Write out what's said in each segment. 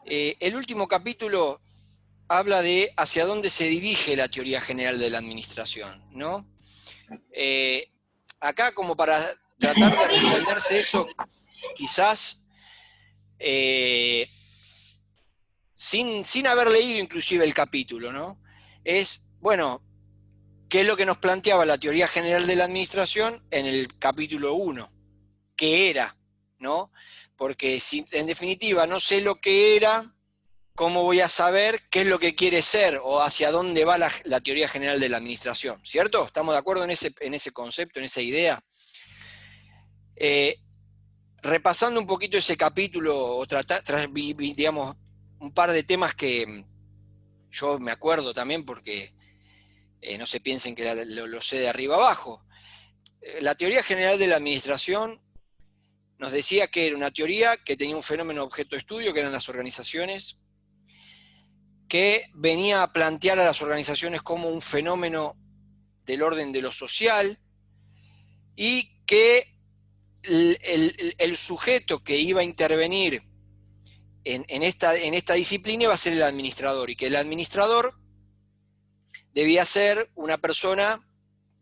El último capítulo habla de hacia dónde se dirige la teoría general de la administración, ¿no? Acá, como para tratar de responderse eso, quizás sin haber leído inclusive el capítulo, ¿no? Es, bueno, ¿qué es lo que nos planteaba la teoría general de la administración en el capítulo 1? ¿Qué era? ¿No? Porque si en definitiva no sé lo que era, ¿cómo voy a saber qué es lo que quiere ser o hacia dónde va la teoría general de la administración? ¿Cierto? ¿Estamos de acuerdo en ese concepto, en esa idea? Repasando un poquito ese capítulo, o digamos, un par de temas que yo me acuerdo también porque no se piensen que lo sé de arriba abajo. La teoría general de la administración nos decía que era una teoría que tenía un fenómeno objeto de estudio, que eran las organizaciones, que venía a plantear a las organizaciones como un fenómeno del orden de lo social, y que el sujeto que iba a intervenir en esta disciplina iba a ser el administrador, y que el administrador debía ser una persona,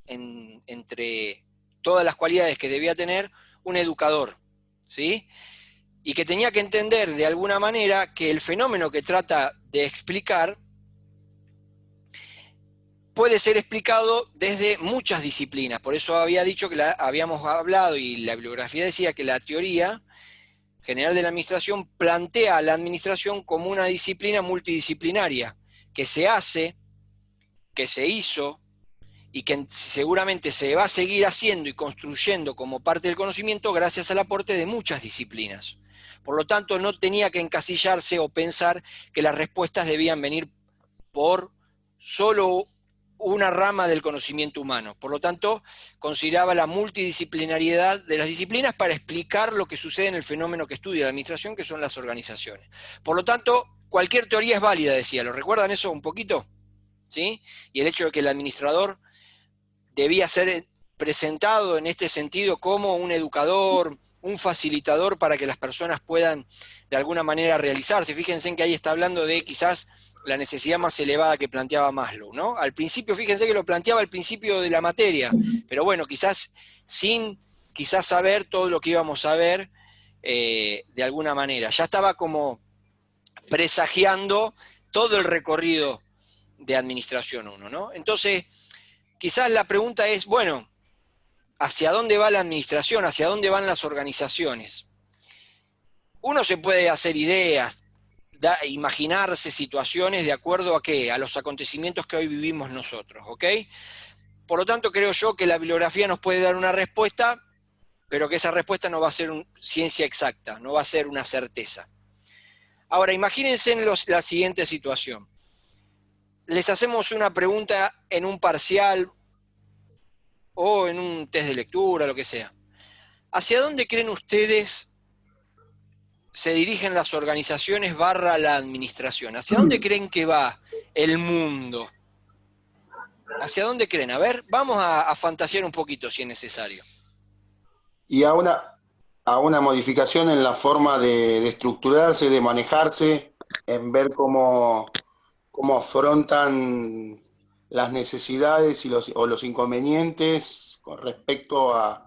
entre todas las cualidades que debía tener, un educador, ¿sí? Y que tenía que entender de alguna manera que el fenómeno que trata de explicar puede ser explicado desde muchas disciplinas. Por eso había dicho que habíamos hablado, y la bibliografía decía que la teoría general de la administración plantea a la administración como una disciplina multidisciplinaria, que se hace, que se hizo, y que seguramente se va a seguir haciendo y construyendo como parte del conocimiento gracias al aporte de muchas disciplinas. Por lo tanto, no tenía que encasillarse o pensar que las respuestas debían venir por solo una rama del conocimiento humano. Por lo tanto, consideraba la multidisciplinariedad de las disciplinas para explicar lo que sucede en el fenómeno que estudia la administración, que son las organizaciones. Por lo tanto, cualquier teoría es válida, decía. ¿Lo recuerdan eso un poquito? ¿Sí? Y el hecho de que el administrador debía ser presentado en este sentido como un educador, un facilitador para que las personas puedan de alguna manera realizarse. Fíjense en que ahí está hablando de quizás la necesidad más elevada que planteaba Maslow, ¿no? Al principio, fíjense que lo planteaba al principio de la materia, pero bueno, quizás sin saber todo lo que íbamos a ver de alguna manera. Ya estaba como presagiando todo el recorrido de Administración 1, ¿no? Entonces, quizás la pregunta es, bueno, ¿hacia dónde va la administración? ¿Hacia dónde van las organizaciones? Uno se puede hacer ideas, imaginarse situaciones de acuerdo a qué, a los acontecimientos que hoy vivimos nosotros, ¿ok? Por lo tanto, creo yo que la bibliografía nos puede dar una respuesta, pero que esa respuesta no va a ser ciencia exacta, no va a ser una certeza. Ahora, imagínense en la siguiente situación. Les hacemos una pregunta en un parcial o en un test de lectura, lo que sea. ¿Hacia dónde creen ustedes se dirigen las organizaciones / la administración? ¿Hacia dónde creen que va el mundo? ¿Hacia dónde creen? A ver, vamos a fantasear un poquito si es necesario. Y a una modificación en la forma de estructurarse, de manejarse, en ver cómo afrontan las necesidades o los inconvenientes con respecto a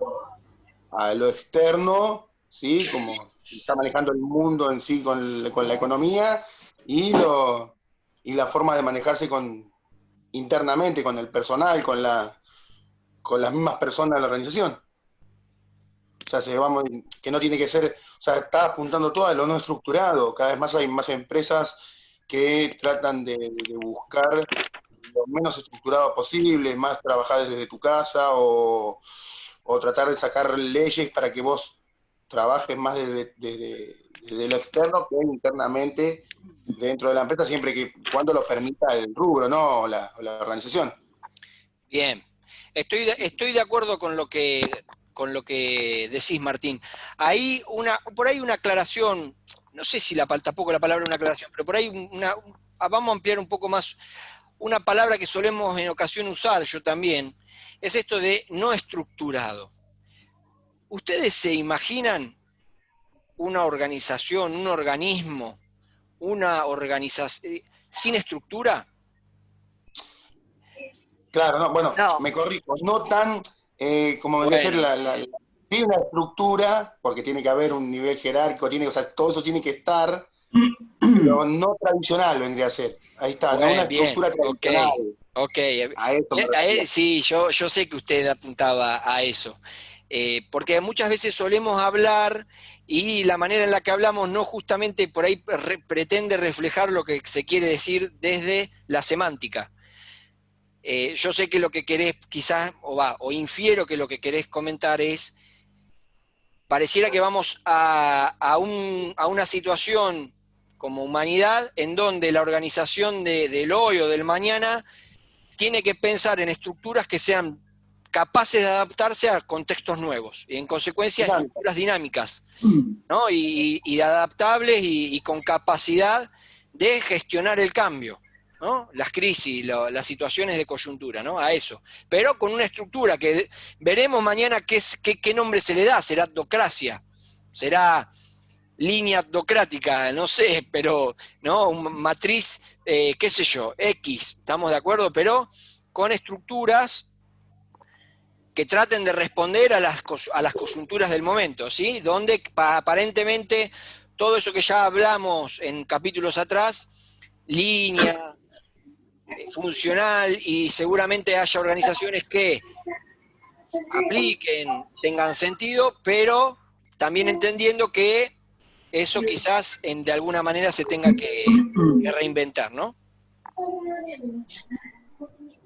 lo externo, ¿sí? Como está manejando el mundo en sí con la economía, y la forma de manejarse internamente, con el personal, con las mismas personas de la organización. O sea, que no tiene que ser, o sea, está apuntando todo a lo no estructurado. Cada vez más hay más empresas que tratan de buscar lo menos estructurado posible, más trabajar desde tu casa, o tratar de sacar leyes para que vos trabajes más desde lo externo que internamente dentro de la empresa, siempre que cuando lo permita el rubro, ¿no? La organización. Bien, estoy de acuerdo con lo que decís, Martín. Por ahí una aclaración, no sé si tampoco la palabra es una aclaración, pero por ahí vamos a ampliar un poco más. Una palabra que solemos en ocasión usar, yo también, es esto de no estructurado. ¿Ustedes se imaginan una organización, un organismo, una organización sin estructura? Claro, no, bueno, No, me corrijo, no tan como vendría a ser Bueno, sí una estructura, porque tiene que haber un nivel jerárquico, o sea, todo eso tiene que estar, pero no tradicional vendría a ser. Ahí está, no una bueno, bien, estructura ok, tradicional, ok. a eso me refería. Sí, yo sé que usted apuntaba a eso. Porque muchas veces solemos hablar y la manera en la que hablamos no justamente por ahí pretende reflejar lo que se quiere decir desde la semántica. Yo sé que lo que querés quizás, o infiero que lo que querés comentar es, pareciera que vamos a una situación como humanidad en donde la organización del hoy o del mañana tiene que pensar en estructuras que sean capaces de adaptarse a contextos nuevos y en consecuencia Dinámica. estructuras dinámicas, ¿no? Y adaptables y con capacidad de gestionar el cambio, ¿no? Las crisis, las situaciones de coyuntura, ¿no? A eso. Pero con una estructura que veremos mañana qué nombre se le da. ¿Será autocracia? ¿Será línea autocrática? No sé, pero, ¿no? Una matriz, qué sé yo, X, ¿estamos de acuerdo? Pero con estructuras que traten de responder a las coyunturas del momento, ¿sí? Donde aparentemente todo eso que ya hablamos en capítulos atrás, línea, funcional, y seguramente haya organizaciones que apliquen, tengan sentido, pero también entendiendo que eso quizás de alguna manera se tenga que reinventar, ¿no?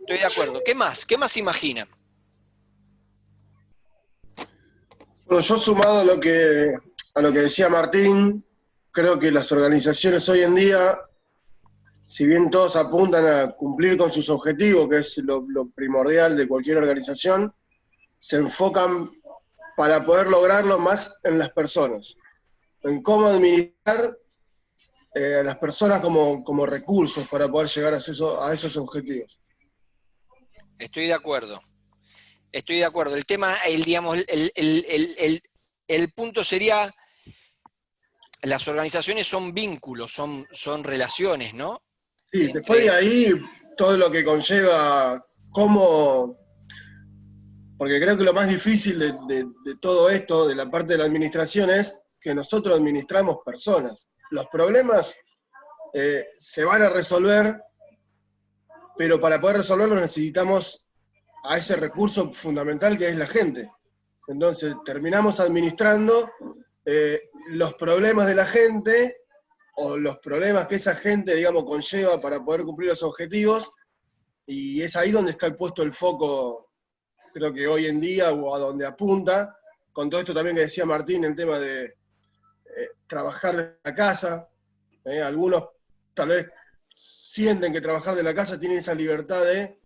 Estoy de acuerdo. ¿Qué más? ¿Qué más imaginan? Bueno, yo sumado a lo que decía Martín, creo que las organizaciones hoy en día, si bien todos apuntan a cumplir con sus objetivos, que es lo primordial de cualquier organización, se enfocan para poder lograrlo más en las personas, en cómo administrar a las personas como recursos para poder llegar a esos objetivos. Estoy de acuerdo. Estoy de acuerdo. El tema, digamos, el punto sería, las organizaciones son vínculos, son relaciones, ¿no? Sí, después de Entre, ahí, todo lo que conlleva cómo. Porque creo que lo más difícil de todo esto, de la parte de la administración, es que nosotros administramos personas. Los problemas se van a resolver, pero para poder resolverlos necesitamos a ese recurso fundamental que es la gente. Entonces terminamos administrando los problemas de la gente o los problemas que esa gente, digamos, conlleva para poder cumplir los objetivos, y es ahí donde está el puesto el foco, creo que hoy en día, o a donde apunta, con todo esto también que decía Martín, el tema de trabajar de la casa. Algunos tal vez sienten que trabajar de la casa tienen esa libertad de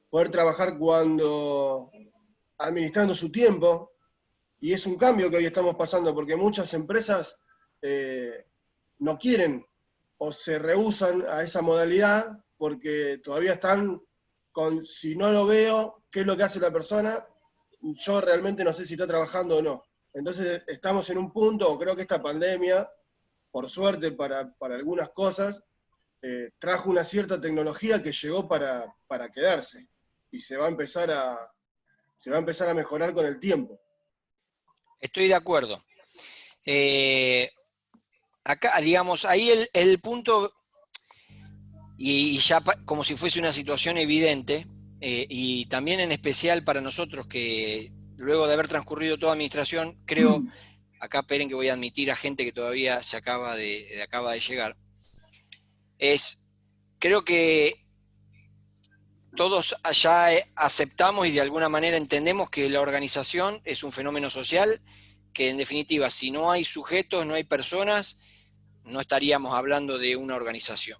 poder trabajar cuando administrando su tiempo, y es un cambio que hoy estamos pasando, porque muchas empresas no quieren o se rehúsan a esa modalidad porque todavía están con, si no lo veo, qué es lo que hace la persona, yo realmente no sé si está trabajando o no. Entonces estamos en un punto, o creo que esta pandemia, por suerte para algunas cosas, trajo una cierta tecnología que llegó para quedarse, y se va a empezar a mejorar con el tiempo. estoy de acuerdo. Acá, digamos, ahí el punto, y ya como si fuese una situación evidente, y también en especial para nosotros que luego de haber transcurrido toda administración, creo, acá esperen que voy a admitir a gente que todavía acaba de llegar, creo que todos allá aceptamos y de alguna manera entendemos que la organización es un fenómeno social, que en definitiva, si no hay sujetos, no hay personas, no estaríamos hablando de una organización.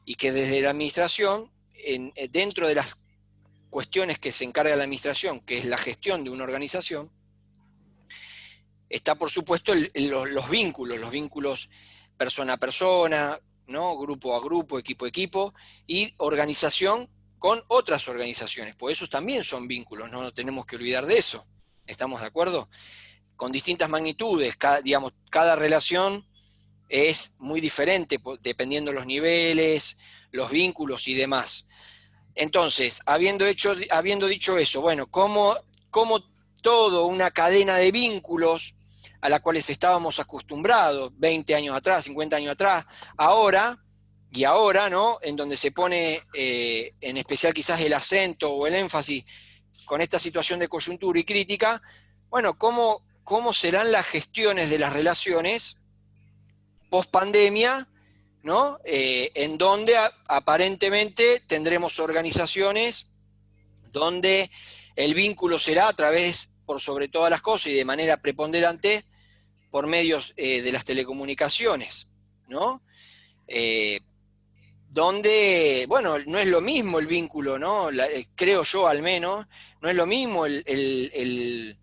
Y que desde la administración, dentro de las cuestiones que se encarga la administración, que es la gestión de una organización, está por supuesto los vínculos persona a persona, ¿no? Grupo a grupo, equipo a equipo, y organización con otras organizaciones, pues esos también son vínculos, no tenemos que olvidar de eso, ¿estamos de acuerdo? con distintas magnitudes, cada relación es muy diferente dependiendo de los niveles, los vínculos y demás. Entonces, habiendo dicho eso, bueno, ¿cómo toda una cadena de vínculos a la cuales estábamos acostumbrados 20 años atrás, 50 años atrás, ahora, ¿no? En donde se pone en especial quizás el acento o el énfasis con esta situación de coyuntura y crítica, bueno, ¿cómo serán las gestiones de las relaciones post pandemia, ¿no? En donde aparentemente tendremos organizaciones donde el vínculo será a través, por sobre todas las cosas y de manera preponderante, por medios de las telecomunicaciones, ¿no? Donde, bueno, no es lo mismo el vínculo, ¿no? Creo yo al menos, no es lo mismo el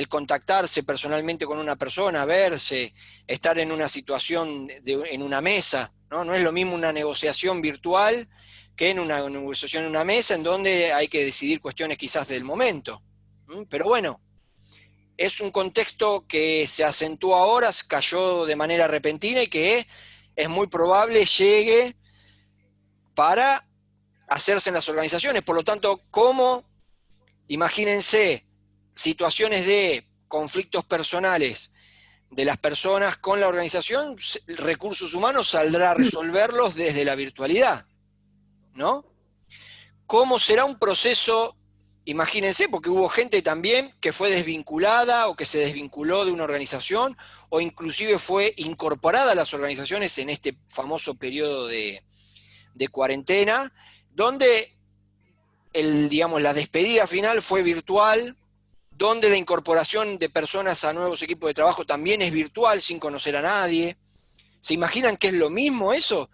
contactarse personalmente con una persona, verse, estar en una situación, en una mesa, ¿no? No es lo mismo una negociación virtual que en una negociación en una mesa en donde hay que decidir cuestiones quizás del momento. Pero bueno, es un contexto que se acentuó ahora, cayó de manera repentina y que es muy probable llegue para hacerse en las organizaciones. Por lo tanto, imagínense, situaciones de conflictos personales de las personas con la organización, recursos humanos saldrá a resolverlos desde la virtualidad, ¿no? ¿Cómo será un proceso? Imagínense, porque hubo gente también que fue desvinculada o que se desvinculó de una organización o inclusive fue incorporada a las organizaciones en este famoso periodo de cuarentena, donde la despedida final fue virtual, donde la incorporación de personas a nuevos equipos de trabajo también es virtual, sin conocer a nadie. ¿Se imaginan que es lo mismo eso?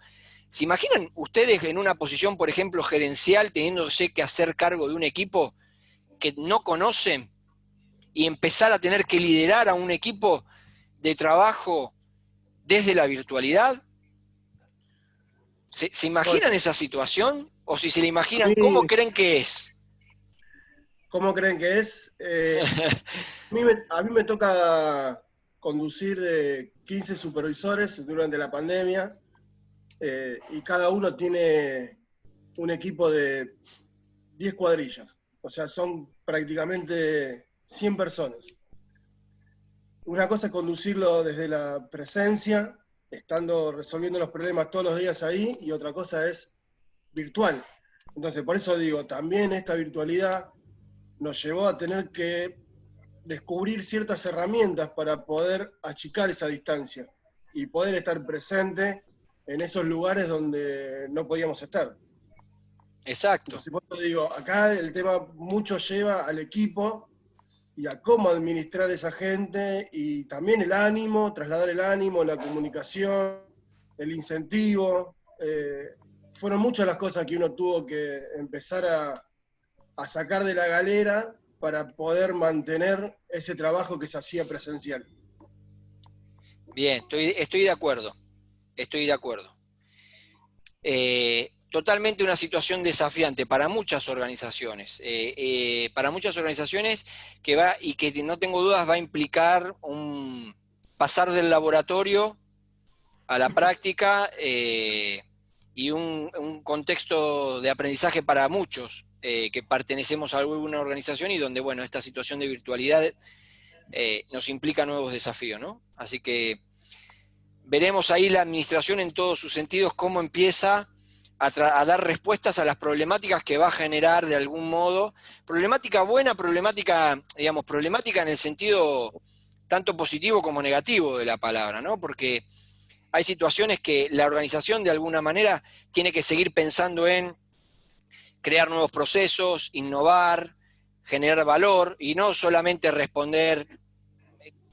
¿Se imaginan ustedes en una posición, por ejemplo, gerencial, teniéndose que hacer cargo de un equipo que no conocen y empezar a tener que liderar a un equipo de trabajo desde la virtualidad? ¿Se imaginan esa situación? O si se la imaginan, ¿cómo creen que es? ¿Cómo creen que es? A mí me toca conducir 15 supervisores durante la pandemia y cada uno tiene un equipo de 10 cuadrillas. O sea, son prácticamente 100 personas. Una cosa es conducirlo desde la presencia, estando resolviendo los problemas todos los días ahí, y otra cosa es virtual. Entonces, por eso digo, también esta virtualidad nos llevó a tener que descubrir ciertas herramientas para poder achicar esa distancia y poder estar presente en esos lugares donde no podíamos estar. Exacto. Entonces, por eso digo, acá el tema mucho lleva al equipo y a cómo administrar esa gente y también el ánimo, trasladar el ánimo, la comunicación, el incentivo. Fueron muchas las cosas que uno tuvo que empezar a sacar de la galera para poder mantener ese trabajo que se hacía presencial. Bien, estoy de acuerdo. Estoy de acuerdo. Totalmente una situación desafiante para muchas organizaciones. Para muchas organizaciones y que no tengo dudas va a implicar un pasar del laboratorio a la práctica y un contexto de aprendizaje para muchos que pertenecemos a alguna organización y donde, bueno, esta situación de virtualidad nos implica nuevos desafíos, ¿no? Así que veremos ahí la administración en todos sus sentidos cómo empieza a dar respuestas a las problemáticas que va a generar de algún modo. Problemática buena, problemática en el sentido tanto positivo como negativo de la palabra, ¿no? Porque hay situaciones que la organización de alguna manera tiene que seguir pensando en crear nuevos procesos, innovar, generar valor y no solamente responder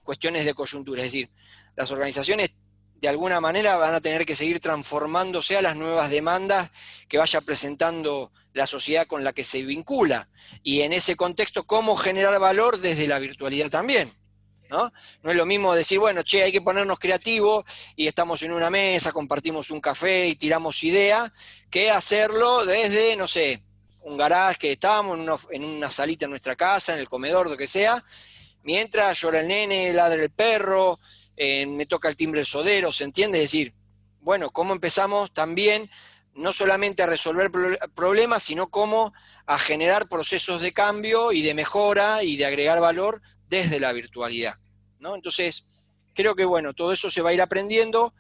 cuestiones de coyuntura. Es decir, las organizaciones de alguna manera van a tener que seguir transformándose a las nuevas demandas que vaya presentando la sociedad con la que se vincula. Y en ese contexto, cómo generar valor desde la virtualidad también, ¿no? No es lo mismo decir, bueno, che, hay que ponernos creativos y estamos en una mesa, compartimos un café y tiramos idea, que hacerlo desde, no sé, un garage que estamos, en una salita en nuestra casa, en el comedor, lo que sea, Mientras llora el nene, ladra el perro, me toca el timbre el sodero, ¿se entiende? Es decir, bueno, cómo empezamos también no solamente a resolver problemas, sino cómo a generar procesos de cambio y de mejora y de agregar valor desde la virtualidad, ¿no? Entonces, creo que bueno, todo eso se va a ir aprendiendo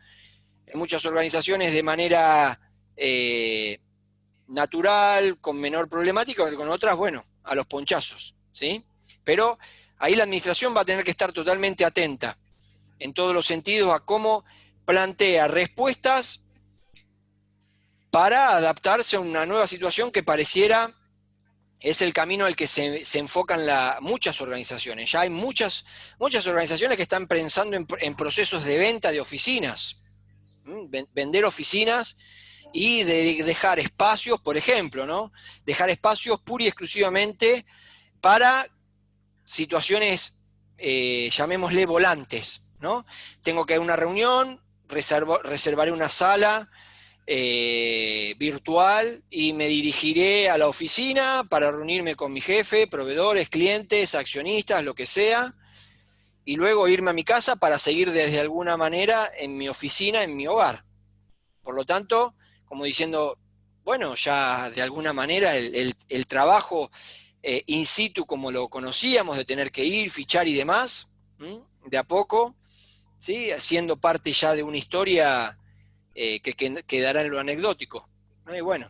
en muchas organizaciones de manera natural, con menor problemática, con otras, bueno, a los ponchazos, ¿sí? Pero ahí la administración va a tener que estar totalmente atenta en todos los sentidos a cómo plantea respuestas para adaptarse a una nueva situación que pareciera es el camino al que se enfocan muchas organizaciones. Ya hay muchas organizaciones que están pensando en procesos de venta de oficinas, vender oficinas y de dejar espacios, por ejemplo, ¿no? Dejar espacios pura y exclusivamente para situaciones, llamémosle volantes, ¿no? Tengo que ir a una reunión, reservaré una sala virtual y me dirigiré a la oficina para reunirme con mi jefe, proveedores, clientes, accionistas, lo que sea, y luego irme a mi casa para seguir desde alguna manera en mi oficina, en mi hogar. Por lo tanto, como diciendo, bueno, ya de alguna manera el trabajo in situ como lo conocíamos, de tener que ir, fichar y demás, de a poco, ¿sí? Siendo parte ya de una historia que quedará en lo anecdótico, ¿no? Y bueno.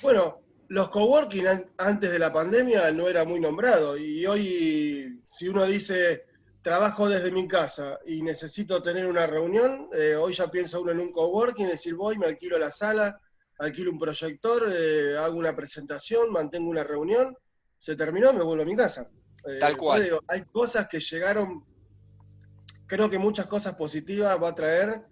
Bueno, los coworking antes de la pandemia no era muy nombrado y hoy si uno dice trabajo desde mi casa y necesito tener una reunión, hoy ya piensa uno en un coworking, decir voy, me alquilo la sala, alquilo un proyector, hago una presentación, mantengo una reunión, se terminó, me vuelvo a mi casa. Tal Por eso cual. digo, hay cosas que llegaron, creo que muchas cosas positivas va a traer,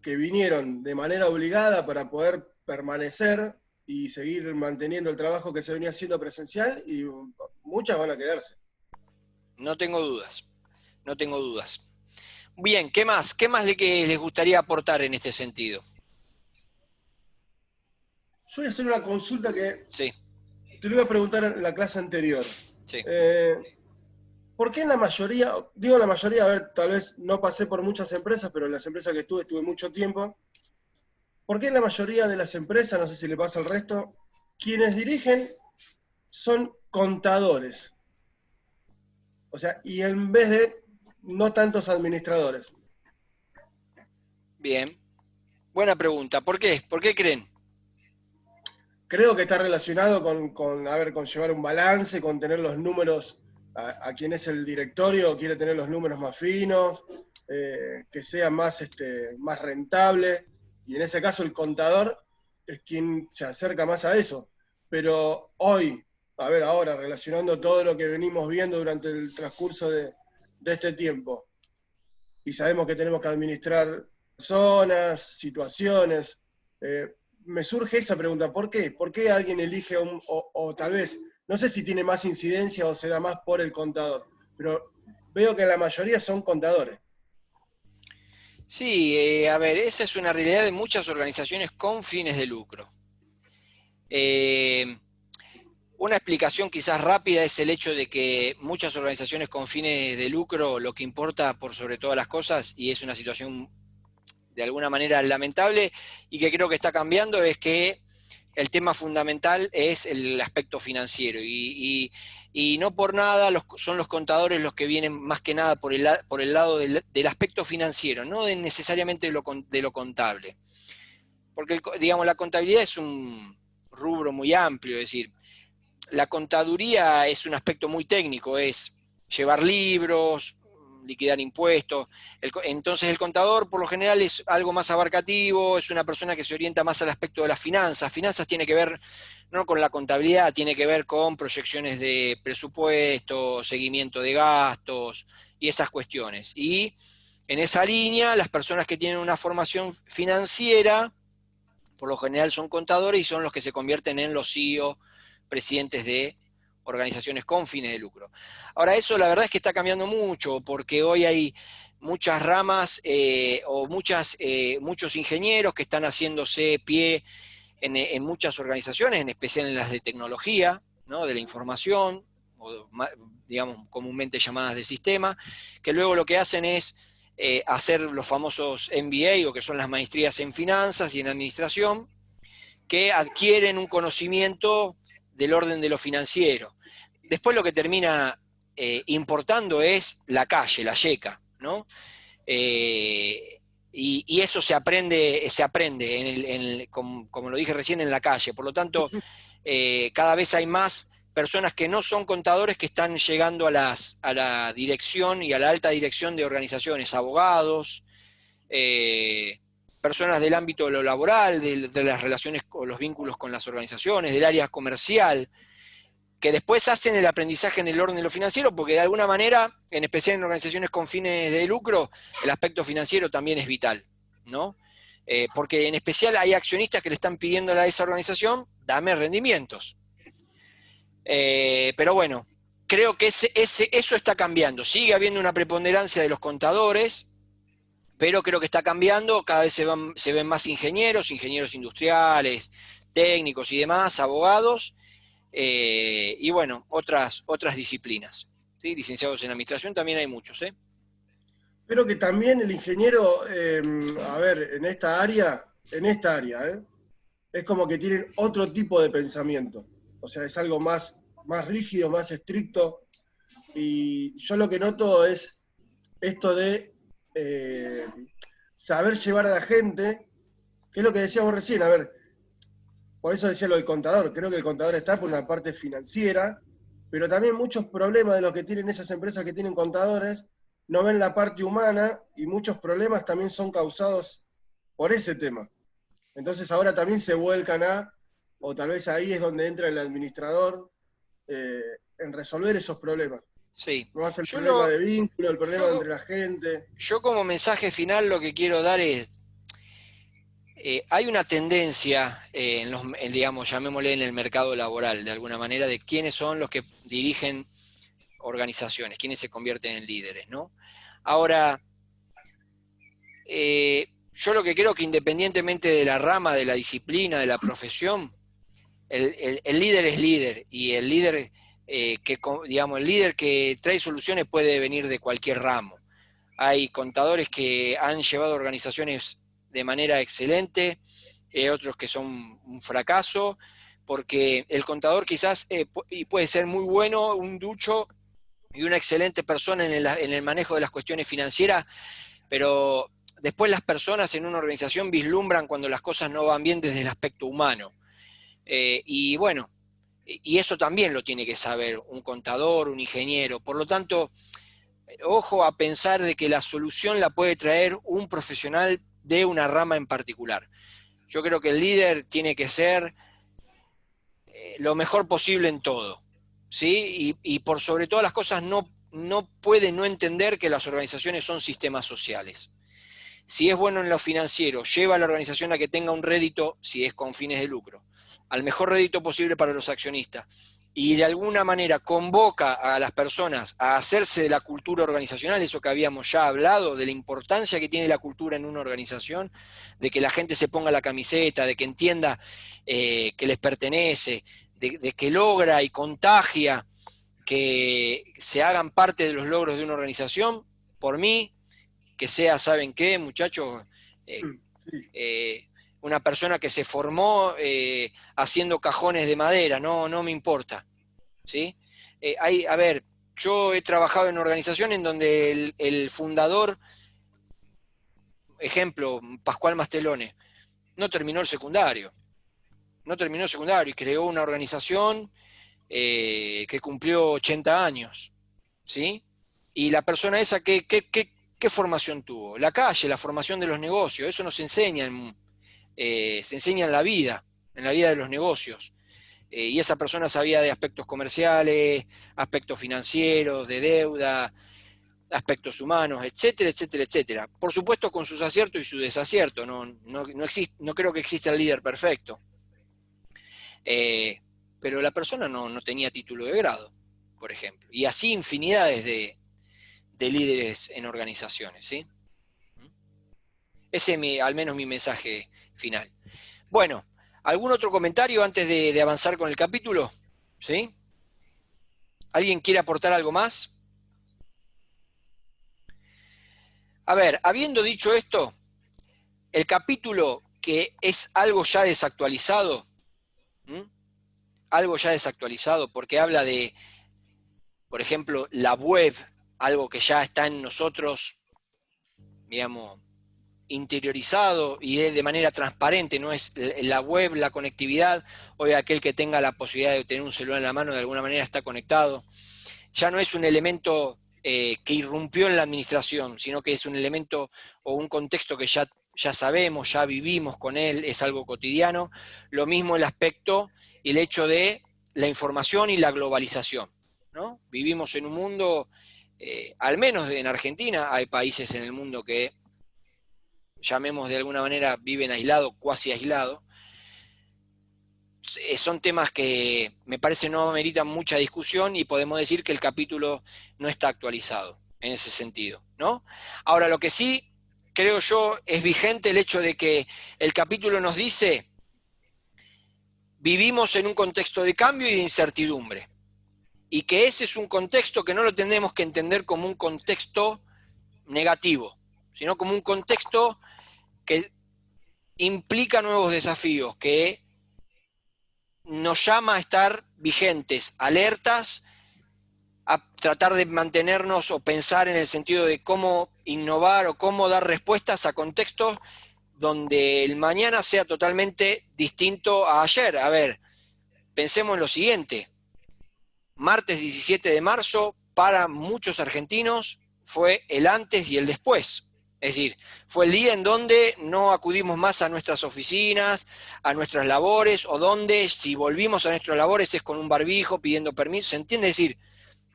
que vinieron de manera obligada para poder permanecer y seguir manteniendo el trabajo que se venía haciendo presencial, y muchas van a quedarse. No tengo dudas, no tengo dudas. Bien, ¿qué más? ¿Qué más les gustaría aportar en este sentido? Yo voy a hacer una consulta que Sí, te lo iba a preguntar en la clase anterior. sí. ¿Por qué en la mayoría, digo la mayoría, a ver, tal vez no pasé por muchas empresas, pero en las empresas que estuve mucho tiempo, ¿por qué en la mayoría de las empresas, no sé si le pasa al resto, quienes dirigen son contadores? O sea, y en vez de no tantos administradores. Bien. Buena pregunta. ¿Por qué? ¿Por qué creen? Creo que está relacionado con llevar un balance, con tener los números, a quien es el directorio quiere tener los números más finos, que sea más rentable, y en ese caso el contador es quien se acerca más a eso. Pero hoy, a ver, ahora, relacionando todo lo que venimos viendo durante el transcurso de este tiempo, y sabemos que tenemos que administrar personas, situaciones, me surge esa pregunta, ¿por qué? ¿Por qué alguien elige o tal vez, no sé si tiene más incidencia o se da más por el contador, pero veo que la mayoría son contadores. Sí, a ver, esa es una realidad de muchas organizaciones con fines de lucro. Una explicación quizás rápida es el hecho de que muchas organizaciones con fines de lucro lo que importa por sobre todas las cosas, y es una situación de alguna manera lamentable y que creo que está cambiando, es que el tema fundamental es el aspecto financiero y no por nada son los contadores los que vienen más que nada por el lado del aspecto financiero, no necesariamente de lo contable. Porque, digamos, la contabilidad es un rubro muy amplio, es decir, la contaduría es un aspecto muy técnico, es llevar libros, liquidar impuestos. Entonces el contador por lo general es algo más abarcativo, es una persona que se orienta más al aspecto de las finanzas. Finanzas tiene que ver no con la contabilidad, tiene que ver con proyecciones de presupuesto, seguimiento de gastos y esas cuestiones. Y en esa línea, las personas que tienen una formación financiera, por lo general son contadores y son los que se convierten en los CEO, presidentes de organizaciones con fines de lucro. Ahora, eso la verdad es que está cambiando mucho, porque hoy hay muchas ramas muchos ingenieros que están haciéndose pie en muchas organizaciones, en especial en las de tecnología, ¿no? De la información, o digamos comúnmente llamadas de sistema, que luego lo que hacen es hacer los famosos MBA, o que son las maestrías en finanzas y en administración, que adquieren un conocimiento del orden de lo financiero. Después lo que termina importando es la calle, la yeca, ¿no? Y eso se aprende como lo dije recién, en la calle. Por lo tanto, cada vez hay más personas que no son contadores que están llegando a la dirección y a la alta dirección de organizaciones, abogados, personas del ámbito de lo laboral, de las relaciones o los vínculos con las organizaciones, del área comercial, que después hacen el aprendizaje en el orden de lo financiero, porque de alguna manera, en especial en organizaciones con fines de lucro, el aspecto financiero también es vital, ¿no? Porque en especial hay accionistas que le están pidiendo a esa organización, dame rendimientos. Pero bueno, creo que eso está cambiando. Sigue habiendo una preponderancia de los contadores, pero creo que está cambiando. Cada vez se ven más ingenieros industriales, técnicos y demás, abogados, y bueno, otras disciplinas, ¿sí? Licenciados en administración también hay muchos, ¿eh? Pero que también el ingeniero, a ver, en esta área, es como que tienen otro tipo de pensamiento. O sea, es algo más rígido, más estricto. Y yo lo que noto es esto de saber llevar a la gente, que es lo que decíamos recién, a ver, por eso decía lo del contador, creo que el contador está por una parte financiera, pero también muchos problemas de los que tienen esas empresas que tienen contadores no ven la parte humana, y muchos problemas también son causados por ese tema. Entonces ahora también se vuelcan o tal vez ahí es donde entra el administrador, en resolver esos problemas. Sí. No más el problema de vínculo, el problema entre la gente. Yo como mensaje final lo que quiero dar es, hay una tendencia, digamos, llamémosle en el mercado laboral, de alguna manera, de quiénes son los que dirigen organizaciones, quiénes se convierten en líderes, ¿no? Ahora, yo lo que creo que independientemente de la rama, de la disciplina, de la profesión, el líder es líder, y el líder, el líder que trae soluciones puede venir de cualquier ramo. Hay contadores que han llevado organizaciones de manera excelente, otros que son un fracaso, porque el contador quizás puede ser muy bueno, un ducho y una excelente persona en el manejo de las cuestiones financieras, pero después las personas en una organización vislumbran cuando las cosas no van bien desde el aspecto humano. Y bueno, y eso también lo tiene que saber un contador, un ingeniero. Por lo tanto, ojo a pensar de que la solución la puede traer un profesional de una rama en particular. Yo creo que el líder tiene que ser lo mejor posible en todo, ¿sí? Y por sobre todas las cosas no puede no entender que las organizaciones son sistemas sociales. Si es bueno en lo financiero, lleva a la organización a que tenga un rédito, si es con fines de lucro, al mejor rédito posible para los accionistas, y de alguna manera convoca a las personas a hacerse de la cultura organizacional, eso que habíamos ya hablado, de la importancia que tiene la cultura en una organización, de que la gente se ponga la camiseta, de que entienda que les pertenece, de que logra y contagia que se hagan parte de los logros de una organización. Por mí, que sea, ¿saben qué, muchachos? Una persona que se formó haciendo cajones de madera, no me importa, ¿sí? A ver, yo he trabajado en una organización en donde el fundador, ejemplo, Pascual Mastelone, no terminó el secundario, y creó una organización que cumplió 80 años, ¿sí? Y la persona esa, ¿qué formación tuvo? La calle, la formación de los negocios, eso nos enseña, se enseña en la vida de los negocios. Y esa persona sabía de aspectos comerciales, aspectos financieros, de deuda, aspectos humanos, etcétera, etcétera, etcétera. Por supuesto con sus aciertos y sus desaciertos, no creo que exista el líder perfecto. Pero la persona no tenía título de grado, por ejemplo. Y así infinidades de líderes en organizaciones, ¿sí? Ese es al menos mi mensaje final. Bueno, ¿algún otro comentario antes de avanzar con el capítulo? ¿Sí? ¿Alguien quiere aportar algo más? A ver, habiendo dicho esto, el capítulo que es algo ya desactualizado, ¿m? Algo ya desactualizado, porque habla de, por ejemplo, la web, algo que ya está en nosotros, digamos, interiorizado y de manera transparente, no es la web, la conectividad, hoy aquel que tenga la posibilidad de tener un celular en la mano de alguna manera está conectado, ya no es un elemento que irrumpió en la administración, sino que es un elemento o un contexto que ya sabemos, ya vivimos con él, es algo cotidiano. Lo mismo el aspecto y el hecho de la información y la globalización, ¿no? Vivimos en un mundo, al menos en Argentina, hay países en el mundo que, llamemos de alguna manera, viven aislados, cuasi aislados. Son temas que me parece no ameritan mucha discusión y podemos decir que el capítulo no está actualizado en ese sentido, ¿no? Ahora, lo que sí creo yo es vigente el hecho de que el capítulo nos dice: vivimos en un contexto de cambio y de incertidumbre, y que ese es un contexto que no lo tenemos que entender como un contexto negativo, sino como un contexto que implica nuevos desafíos, que nos llama a estar vigentes, alertas, a tratar de mantenernos o pensar en el sentido de cómo innovar o cómo dar respuestas a contextos donde el mañana sea totalmente distinto a ayer. A ver, pensemos en lo siguiente: martes 17 de marzo, para muchos argentinos, fue el antes y el después. Es decir, fue el día en donde no acudimos más a nuestras oficinas, a nuestras labores, o donde si volvimos a nuestras labores es con un barbijo, pidiendo permiso, ¿se entiende? Es decir,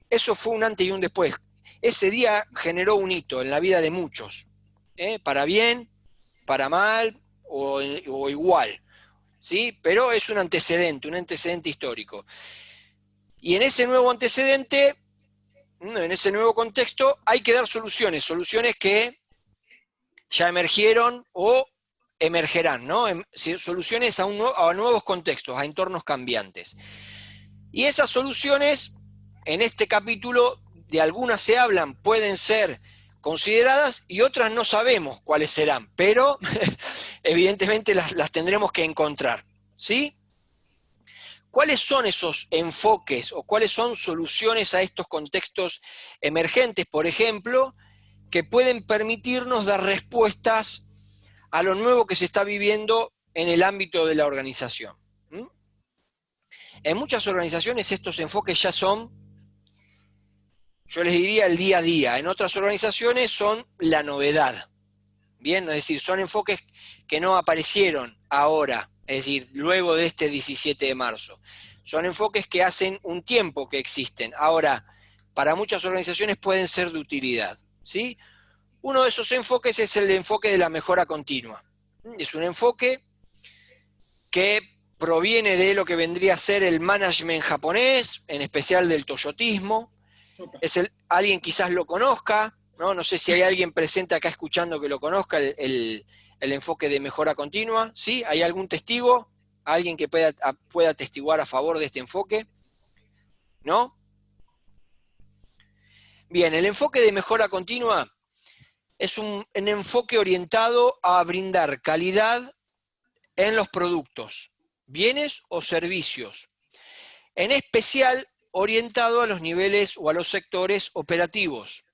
eso fue un antes y un después. Ese día generó un hito en la vida de muchos, para bien, para mal o igual, ¿sí? Pero es un antecedente histórico. Y en ese nuevo antecedente, en ese nuevo contexto, hay que dar soluciones que ya emergieron o emergerán, ¿no? Soluciones a nuevos contextos, a entornos cambiantes. Y esas soluciones, en este capítulo, de algunas se hablan, pueden ser consideradas y otras no sabemos cuáles serán, pero evidentemente las tendremos que encontrar, ¿sí? ¿Cuáles son esos enfoques o cuáles son soluciones a estos contextos emergentes, por ejemplo, que pueden permitirnos dar respuestas a lo nuevo que se está viviendo en el ámbito de la organización? En muchas organizaciones estos enfoques ya son, yo les diría, el día a día. En otras organizaciones son la novedad. Bien, es decir, son enfoques que no aparecieron ahora, es decir, luego de este 17 de marzo. Son enfoques que hacen un tiempo que existen. Ahora, para muchas organizaciones pueden ser de utilidad, ¿sí? Uno de esos enfoques es el enfoque de la mejora continua. Es un enfoque que proviene de lo que vendría a ser el management japonés, en especial del toyotismo. Alguien quizás lo conozca, ¿no? No sé si hay alguien presente acá escuchando que lo conozca, el enfoque de mejora continua, ¿sí? ¿Hay algún testigo? ¿Alguien que pueda atestiguar a favor de este enfoque? ¿No? Bien, el enfoque de mejora continua es un enfoque orientado a brindar calidad en los productos, bienes o servicios, en especial orientado a los niveles o a los sectores operativos,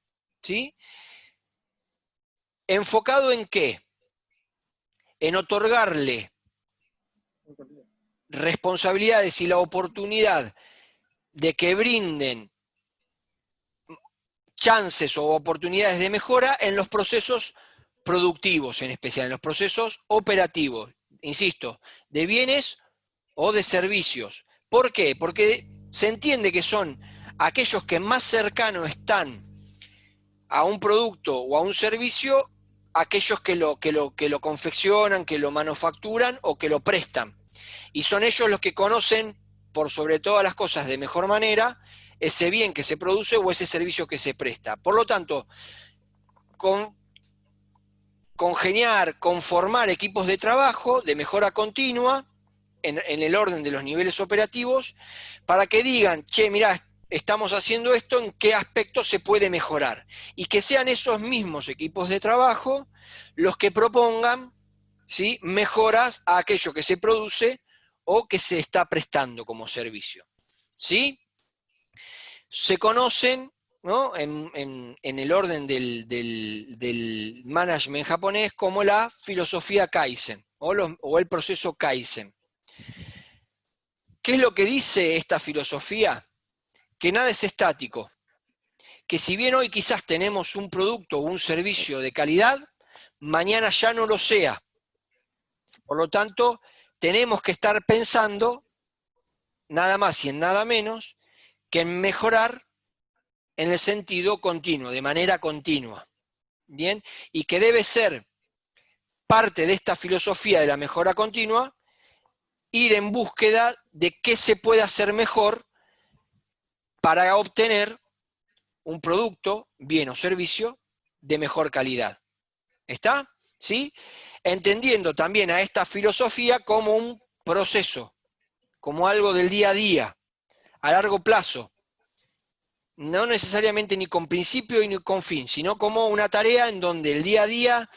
¿sí? ¿Enfocado en qué? En otorgarle responsabilidades y la oportunidad de que brinden chances o oportunidades de mejora en los procesos productivos, en especial en los procesos operativos, insisto, de bienes o de servicios. ¿Por qué? Porque se entiende que son aquellos que más cercanos están a un producto o a un servicio, aquellos que lo confeccionan, que lo manufacturan o que lo prestan. Y son ellos los que conocen, por sobre todas las cosas, de mejor manera, ese bien que se produce o ese servicio que se presta. Por lo tanto, conformar equipos de trabajo de mejora continua en el orden de los niveles operativos, para que digan, che, mirá, estamos haciendo esto, en qué aspecto se puede mejorar. Y que sean esos mismos equipos de trabajo los que propongan, ¿sí?, mejoras a aquello que se produce o que se está prestando como servicio. ¿Sí? Se conocen, ¿no?, en el orden del management japonés como la filosofía Kaizen o el proceso Kaizen. ¿Qué es lo que dice esta filosofía? Que nada es estático, que si bien hoy quizás tenemos un producto o un servicio de calidad, mañana ya no lo sea. Por lo tanto, tenemos que estar pensando, nada más y en nada menos, que en mejorar en el sentido continuo, de manera continua. ¿Bien? Y que debe ser parte de esta filosofía de la mejora continua, ir en búsqueda de qué se puede hacer mejor para obtener un producto, bien o servicio, de mejor calidad. ¿Está? ¿Sí? Entendiendo también a esta filosofía como un proceso, como algo del día a día, a largo plazo. No necesariamente ni con principio ni con fin, sino como una tarea en donde el día a día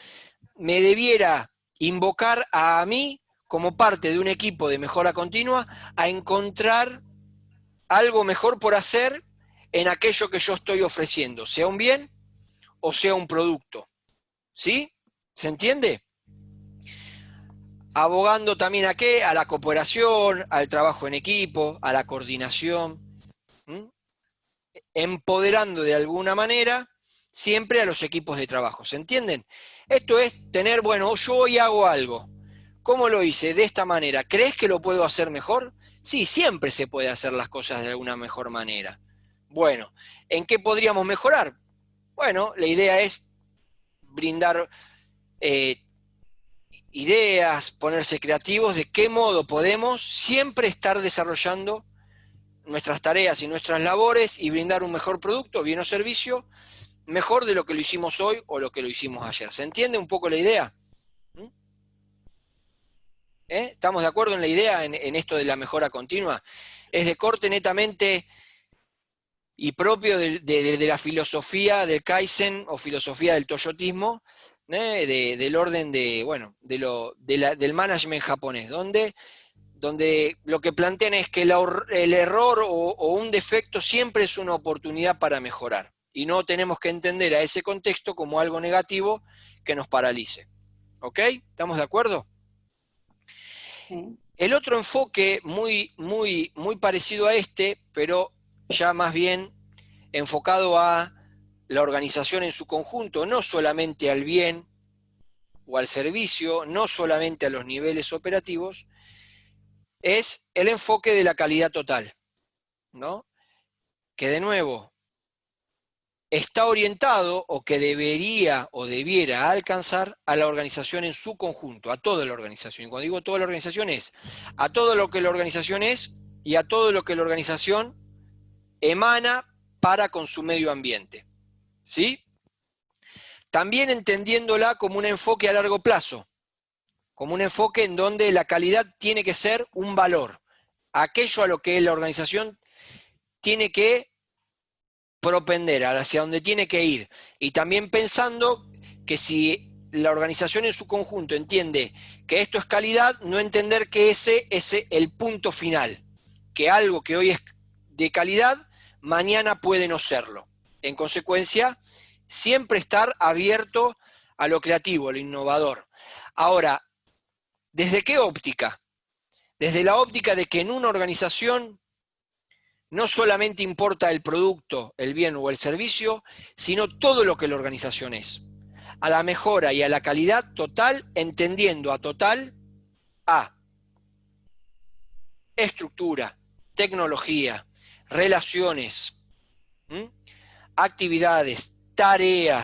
me debiera invocar a mí, como parte de un equipo de mejora continua, a encontrar algo mejor por hacer en aquello que yo estoy ofreciendo, sea un bien o sea un producto. ¿Sí? ¿Se entiende? Abogando también a qué, a la cooperación, al trabajo en equipo, a la coordinación, ¿m? Empoderando de alguna manera siempre a los equipos de trabajo. ¿Se entienden? Esto es tener, bueno, yo hoy hago algo. ¿Cómo lo hice? De esta manera. ¿Crees que lo puedo hacer mejor? Sí, siempre se puede hacer las cosas de alguna mejor manera. Bueno, ¿en qué podríamos mejorar? Bueno, la idea es brindar ideas, ponerse creativos de qué modo podemos siempre estar desarrollando nuestras tareas y nuestras labores y brindar un mejor producto, bien o servicio, mejor de lo que lo hicimos hoy o lo que lo hicimos ayer. ¿Se entiende un poco la idea? ¿Estamos de acuerdo en la idea, en esto de la mejora continua? Es de corte netamente y propio de la filosofía del Kaizen o filosofía del toyotismo, del orden del management japonés, donde lo que plantean es que el error o un defecto siempre es una oportunidad para mejorar, y no tenemos que entender a ese contexto como algo negativo que nos paralice. ¿Ok? ¿Estamos de acuerdo? Sí. El otro enfoque muy parecido a este, pero ya más bien enfocado a la organización en su conjunto, no solamente al bien o al servicio, no solamente a los niveles operativos, es el enfoque de la calidad total, ¿no? Que de nuevo está orientado o que debería o debiera alcanzar a la organización en su conjunto, a toda la organización. Y cuando digo toda la organización es a todo lo que la organización es y a todo lo que la organización emana para con su medio ambiente. ¿Sí? También entendiéndola como un enfoque a largo plazo, como un enfoque en donde la calidad tiene que ser un valor, aquello a lo que la organización tiene que propender, hacia donde tiene que ir. Y también pensando que si la organización en su conjunto entiende que esto es calidad, no entender que ese es el punto final, que algo que hoy es de calidad, mañana puede no serlo. En consecuencia, siempre estar abierto a lo creativo, a lo innovador. Ahora, ¿desde qué óptica? Desde la óptica de que en una organización no solamente importa el producto, el bien o el servicio, sino todo lo que la organización es. A la mejora y a la calidad total, entendiendo a total a estructura, tecnología, relaciones, actividades, tareas,